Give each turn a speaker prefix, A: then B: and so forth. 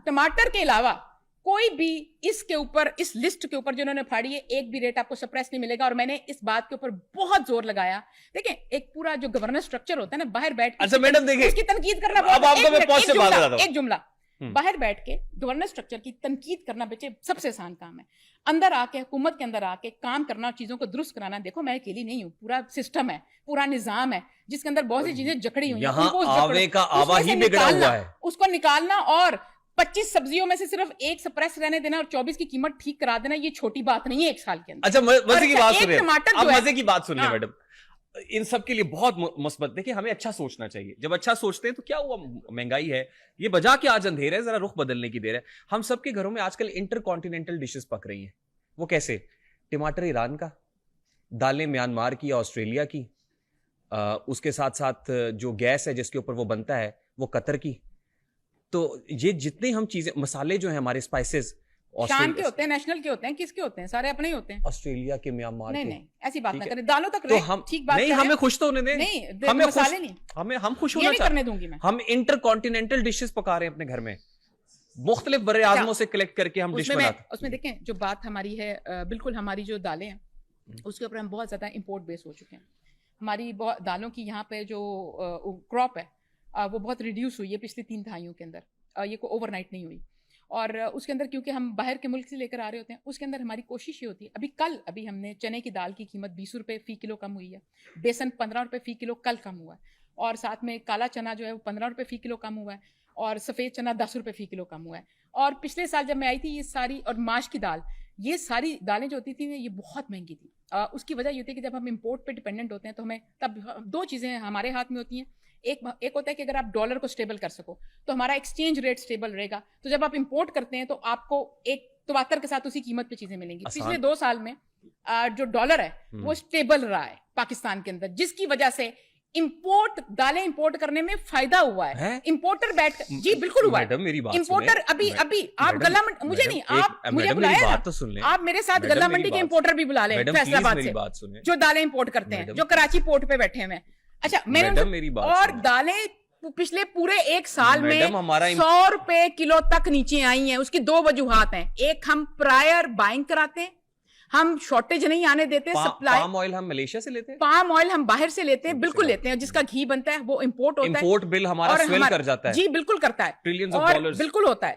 A: टमाटर के अलावा कोई भी इसके ऊपर, इस लिस्ट के ऊपर जिन्होंने फाड़ी है, एक भी रेट आपको सप्रेस नहीं मिलेगा। और मैंने इस बात के ऊपर बहुत जोर लगाया। देखें, एक पूरा जो गवर्नेंस स्ट्रक्चर होता है ना, बाहर बैठ के
B: अच्छा मैडम देखिए,
A: उसकी तनकीद करना,
B: अब आपको मैं पॉज से बात बताता हूं।
A: एक जुमला, बाहर बैठ के गवर्नेंस स्ट्रक्चर की तनकीद करना बच्चे सबसे आसान काम है। अंदर आके, हुकूमत के अंदर आके काम करना, चीजों को दुरुस्त कराना। देखो मैं अकेली नहीं हूँ, पूरा सिस्टम है, पूरा निजाम है जिसके अंदर बहुत सी चीजें जकड़ी हुई हैं।
B: यहाँ आवे का आवा ही बिगड़ा हुआ है,
A: उसको निकालना और 25 सब्जियों में से सिर्फ एक सप्रेस रहने देना और 24 की कीमत ठीक करा देना, ये छोटी बात नहीं है एक साल के अंदर।
B: अच्छा मजे की बात सुन रहे हैं,
A: टमाटर
B: अब मजे की बात सुन रहे
A: हाँ।
B: मैडम, इन सब के लिए बहुत मुस्बत। देखिए हमें अच्छा सोचना चाहिए, जब अच्छा सोचते हैं तो क्या हुआ, महंगाई है, ये बजा के आज अंधेर है, जरा रुख बदलने की देर है। हम सबके घरों में आजकल इंटरकॉन्टिनेंटल डिशेस पक रही हैं। वो कैसे? टमाटर ईरान का, दालें म्यांमार की, ऑस्ट्रेलिया की, उसके साथ साथ जो गैस है जिसके ऊपर वो बनता है वो कतर की। तो ये जितने हम चीजें, मसाले जो हैं हमारे, स्पाइसेस,
A: शान के होते हैं, नेशनल के होते हैं, किसके होते हैं? सारे अपने ही होते हैं।
B: ऑस्ट्रेलिया के, म्यांमार के।
A: नहीं ऐसी बात ना करें, दालों तक
B: तो हम
A: ठीक बात
B: नहीं, हमें खुश तो होने दें।
A: नहीं,
B: हमें
A: मसाले नहीं,
B: हम खुश
A: ये
B: होना
A: नहीं करने दूंगी मैं।
B: हम इंटरकॉन्टिनेंटल डिशेस पका रहे हैं अपने घर में, मुख्तलिफ बड़े आजमों से कलेक्ट करके हम डिश बनाते हैं।
A: उसमें देखें, जो बात हमारी है, बिल्कुल हमारी जो दालें हैं उसके ऊपर हम बहुत ज्यादा इंपोर्ट बेस हो चुके हैं। हमारी बहुत दालों की यहाँ पे जो क्रॉप है वो बहुत रिड्यूस हुई है पिछले 3 दहाइयों के अंदर। ये कोई ओवरनाइट नहीं हुई। और उसके अंदर क्योंकि हम बाहर के मुल्क से लेकर आ रहे होते हैं, उसके अंदर हमारी कोशिश ये होती है। अभी हमने चने की दाल की कीमत 20 रुपये फी किलो कम हुई है, बेसन 15 रुपये फी किलो कल कम हुआ है, और साथ में काला चना जो है वो 15 रुपये फी किलो कम हुआ है, और सफ़ेद चना 10 रुपये फी किलो कम हुआ है। और पिछले साल जब मैं आई थी, ये सारी, और माश की दाल, ये सारी दालें जो होती थी ये बहुत महंगी थी। उसकी वजह ये होती है कि जब हम इंपोर्ट पे डिपेंडेंट होते हैं तो हमें तब 2 चीज़ें हमारे हाथ में होती हैं। एक होता है कि अगर आप डॉलर को स्टेबल कर सको तो हमारा एक्सचेंज रेट स्टेबल रहेगा। तो जब आप इंपोर्ट करते हैं तो आपको एक तवातर के साथ उसी कीमत पे चीजें मिलेंगी। पिछले 2 साल में जो डॉलर है वो स्टेबल रहा है पाकिस्तान के अंदर, जिसकी वजह से दालें इंपोर्ट करने में फायदा हुआ है। इंपोर्टर जी बिल्कुल हुआ है।
B: मेरी बात
A: इंपोर्टर अभी आप गला मुझे नहीं, आप मुझे बुलाया
B: तो सुन लें।
A: आप मेरे साथ गला मंडी के इंपोर्टर भी बुला लें फैसलाबाद से, जो दालें इंपोर्ट करते हैं, जो कराची पोर्ट पे बैठे हैं। अच्छा मेरी बात, और दालें पिछले पूरे 1 साल में 100 रुपए किलो तक नीचे आई हैं। उसकी 2 वजूहात हैं। एक, हम प्रायर बाइंग कराते हैं, हम शॉर्टेज नहीं आने देते। सप्लाई
B: पाम ऑयल हम मलेशिया से लेते हैं,
A: पाम ऑयल हम बाहर से लेते हैं, बिल्कुल लेते हैं। जिसका घी बनता है वो इंपोर्ट होता है।
B: इंपोर्ट बिल हमारा स्वेल कर जाता है।
A: जी बिल्कुल करता है,
B: ट्रिलियंस ऑफ डॉलर्स
A: बिल्कुल होता है।